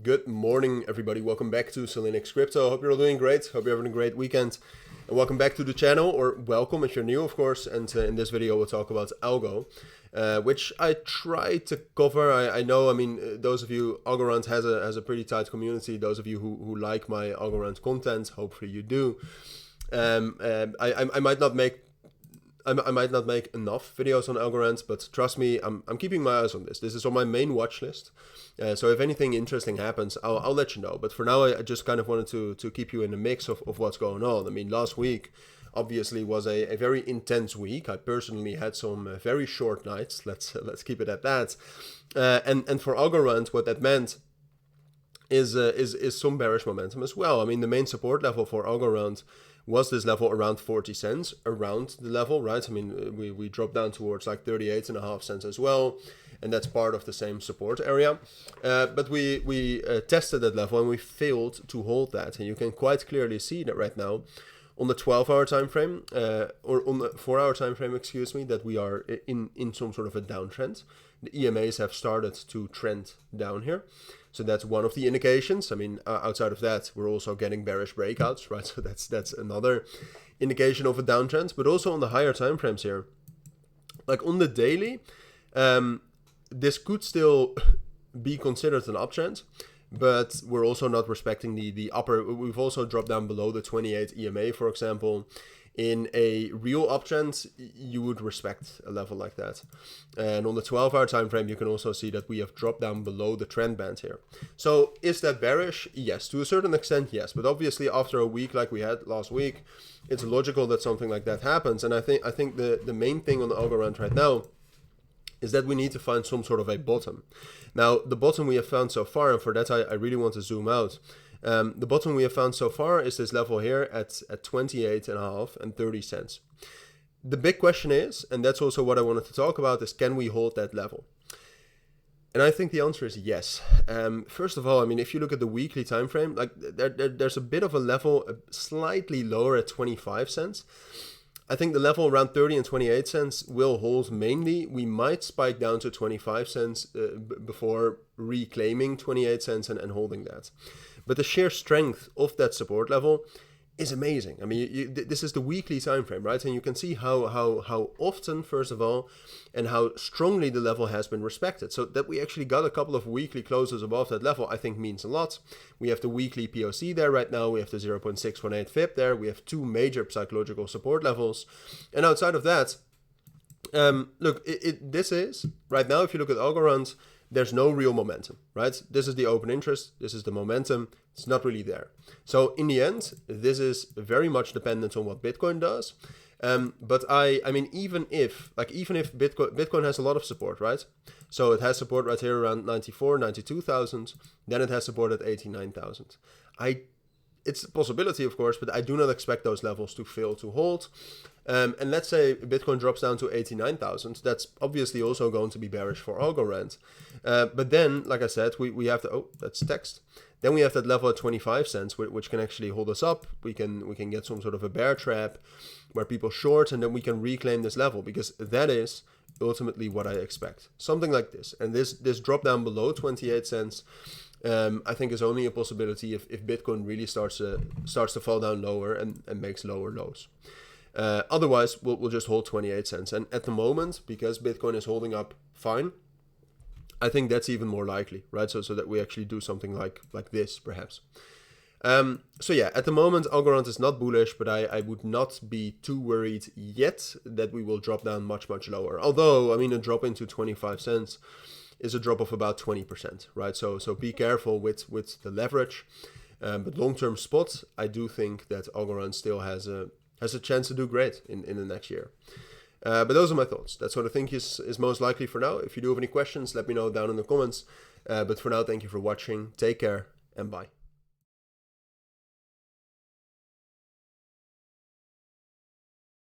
Good morning, everybody. Welcome back to Cilinix Crypto. Hope you're all doing great. Hope you're having a great weekend. And welcome back to the channel, or welcome if you're new, of course. And in this video, we'll talk about Algo, which I try to cover. I know, those of you, Algorand has a pretty tight community. Those of you who like my Algorand content, hopefully you do. I might not make enough videos on Algorand, but trust me, I'm keeping my eyes on this. This is on my main watch list. So if anything interesting happens, I'll let you know. But for now, I just kind of wanted to keep you in the mix of what's going on. I mean, last week obviously was a very intense week. I personally had some very short nights. Let's keep it at that. And for Algorand, what that meant is some bearish momentum as well. I mean, the main support level for Algorand was this level around 40 cents, around the level, right? I mean, we dropped down towards like 38.5 cents as well, and that's part of the same support area. But we tested that level and we failed to hold that, and you can quite clearly see that right now on the 12-hour time frame, or on the 4-hour time frame, excuse me, that we are in some sort of a downtrend. The EMAs have started to trend down here. So that's one of the indications. I mean, outside of that, we're also getting bearish breakouts, right? So that's another indication of a downtrend. But also on the higher time frames here, like on the daily, this could still be considered an uptrend, but we're also not respecting the upper. We've also dropped down below the 28 EMA, for example. In a real uptrend, you would respect a level like that. And on the 12-hour time frame, you can also see that we have dropped down below the trend band here. So is that bearish? Yes, to a certain extent, yes. But obviously, after a week like we had last week, it's logical that something like that happens. And I think the main thing on the Algorand right now is that we need to find some sort of a bottom. Now, the bottom we have found so far, and for that I really want to zoom out. The bottom we have found so far is this level here at 28.5 and 30 cents. The big question is, and that's also what I wanted to talk about, is can we hold that level? And I think the answer is yes. First of all, I mean, if you look at the weekly time frame, like there's a bit of a level slightly lower at 25 cents. I think the level around 30 and 28 cents will hold mainly. We might spike down to 25 cents before reclaiming 28 cents and holding that. But the sheer strength of that support level is amazing. I mean, this is the weekly time frame, right? And you can see how often, first of all, and how strongly the level has been respected. So that we actually got a couple of weekly closes above that level, I think means a lot. We have the weekly POC there right now. We have the 0.618 FIB there. We have two major psychological support levels. And outside of that, look, this is, right now, if you look at Algorand, there's no real momentum, right? This is the open interest. This is the momentum. It's not really there. So in the end, this is very much dependent on what Bitcoin does. But I mean, even if Bitcoin has a lot of support, right? So it has support right here around 92,000. Then it has support at 89,000. It's a possibility, of course, but I do not expect those levels to fail to hold. And let's say Bitcoin drops down to 89,000. That's obviously also going to be bearish for Algorand. But then, like I said, we have to, that's text. Then we have that level at 25 cents, which can actually hold us up. We can get some sort of a bear trap where people short, and then we can reclaim this level, because that is ultimately what I expect. Something like this. And this drop down below 28 cents, I think is only a possibility if Bitcoin really starts to fall down lower and makes lower lows. Otherwise, we'll just hold 28 cents. And at the moment, because Bitcoin is holding up fine, I think that's even more likely, right? So that we actually do something like this, perhaps. So yeah, at the moment, Algorand is not bullish, but I would not be too worried yet that we will drop down much lower. Although, I mean, a drop into 25 cents is a drop of about 20%, right? So be careful with the leverage. But long-term spot, I do think that Algorand still has a chance to do great in the next year. But those are my thoughts. That's what I think is most likely for now. If you do have any questions, let me know down in the comments. But for now, thank you for watching. Take care and bye.